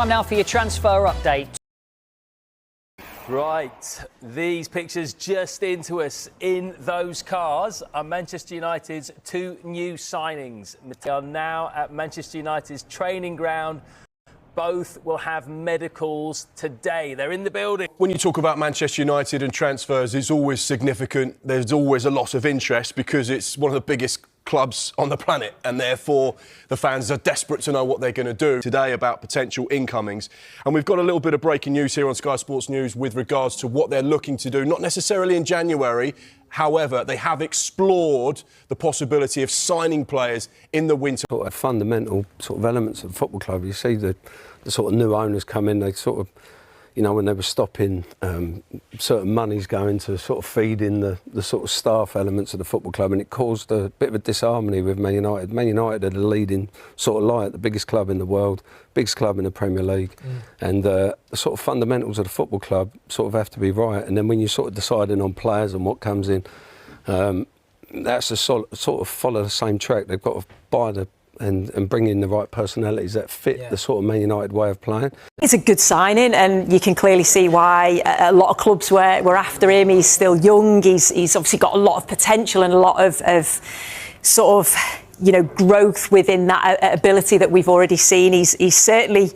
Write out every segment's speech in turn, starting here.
Time now for your transfer update. Right, these pictures just into us in those cars are Manchester United's two new signings. They are now at Manchester United's training ground. Both will have medicals today. They're in the building. When you talk about Manchester United and transfers, it's always significant. There's always a lot of interest because it's one of the biggest clubs on the planet, and therefore the fans are desperate to know what they're going to do today about potential incomings. And we've got a little bit of breaking news here on Sky Sports News with regards to what they're looking to do, not necessarily in January. However, they have explored the possibility of signing players in the winter. Sort of fundamental sort of elements of the football club. You see the sort of new owners come in, they sort of, you know, when they were stopping certain monies going to sort of feed in the sort of staff elements of the football club, and it caused a bit of a disharmony with Man United. Man United are the leading sort of light, the biggest club in the world, biggest club in the Premier League, and the sort of fundamentals of the football club sort of have to be right. And then when you're sort of deciding on players and what comes in, that's a sort of follow the same track. They've got to buy and bring in the right personalities that fit the sort of Man United way of playing. It's a good signing, and you can clearly see why a lot of clubs were after him. He's still young. He's obviously got a lot of potential and a lot of sort of, you know, growth within that ability that we've already seen. He's certainly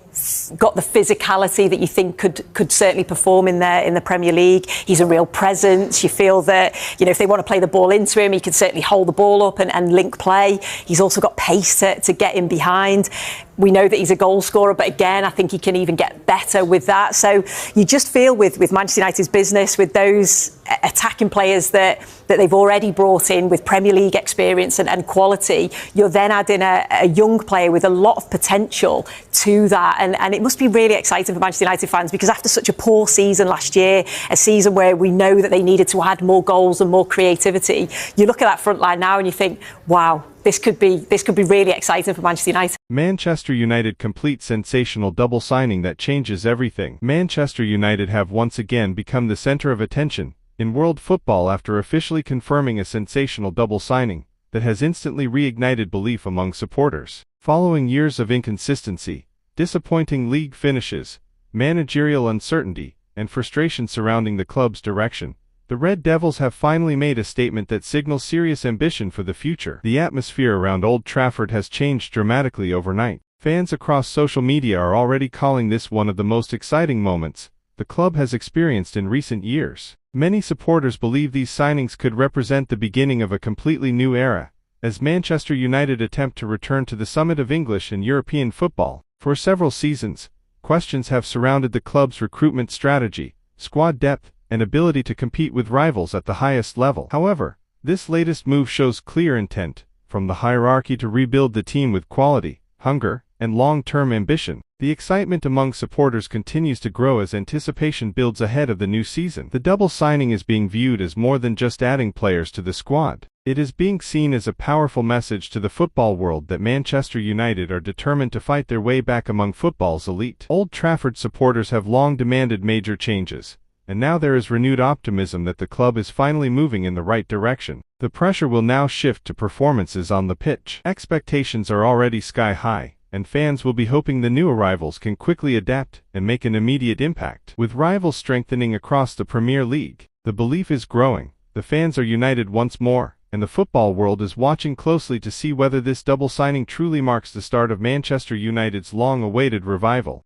got the physicality that you think could certainly perform in the Premier League. He's a real presence. You feel that, you know, if they want to play the ball into him, he can certainly hold the ball up and link play. He's also got pace to get in behind. We know that he's a goal scorer, but again, I think he can even get better with that. So you just feel with Manchester United's business, with those attacking players that they've already brought in with Premier League experience and quality, you're then adding a young player with a lot of potential to that. And it must be really exciting for Manchester United fans, because after such a poor season last year, a season where we know that they needed to add more goals and more creativity, you look at that front line now and you think, wow, this could be really exciting for Manchester United. Manchester United complete sensational double signing that changes everything. Manchester United have once again become the centre of attention in world football after officially confirming a sensational double signing that has instantly reignited belief among supporters. Following years of inconsistency, disappointing league finishes, managerial uncertainty, and frustration surrounding the club's direction, the Red Devils have finally made a statement that signals serious ambition for the future. The atmosphere around Old Trafford has changed dramatically overnight. Fans across social media are already calling this one of the most exciting moments the club has experienced in recent years. Many supporters believe these signings could represent the beginning of a completely new era, as Manchester United attempt to return to the summit of English and European football. For several seasons, questions have surrounded the club's recruitment strategy, squad depth, and ability to compete with rivals at the highest level. However, this latest move shows clear intent, from the hierarchy to rebuild the team with quality, hunger, and long-term ambition. The excitement among supporters continues to grow as anticipation builds ahead of the new season. The double signing is being viewed as more than just adding players to the squad. It is being seen as a powerful message to the football world that Manchester United are determined to fight their way back among football's elite. Old Trafford supporters have long demanded major changes, and now there is renewed optimism that the club is finally moving in the right direction. The pressure will now shift to performances on the pitch. Expectations are already sky high, and fans will be hoping the new arrivals can quickly adapt and make an immediate impact. With rivals strengthening across the Premier League, the belief is growing, the fans are united once more, and the football world is watching closely to see whether this double signing truly marks the start of Manchester United's long-awaited revival.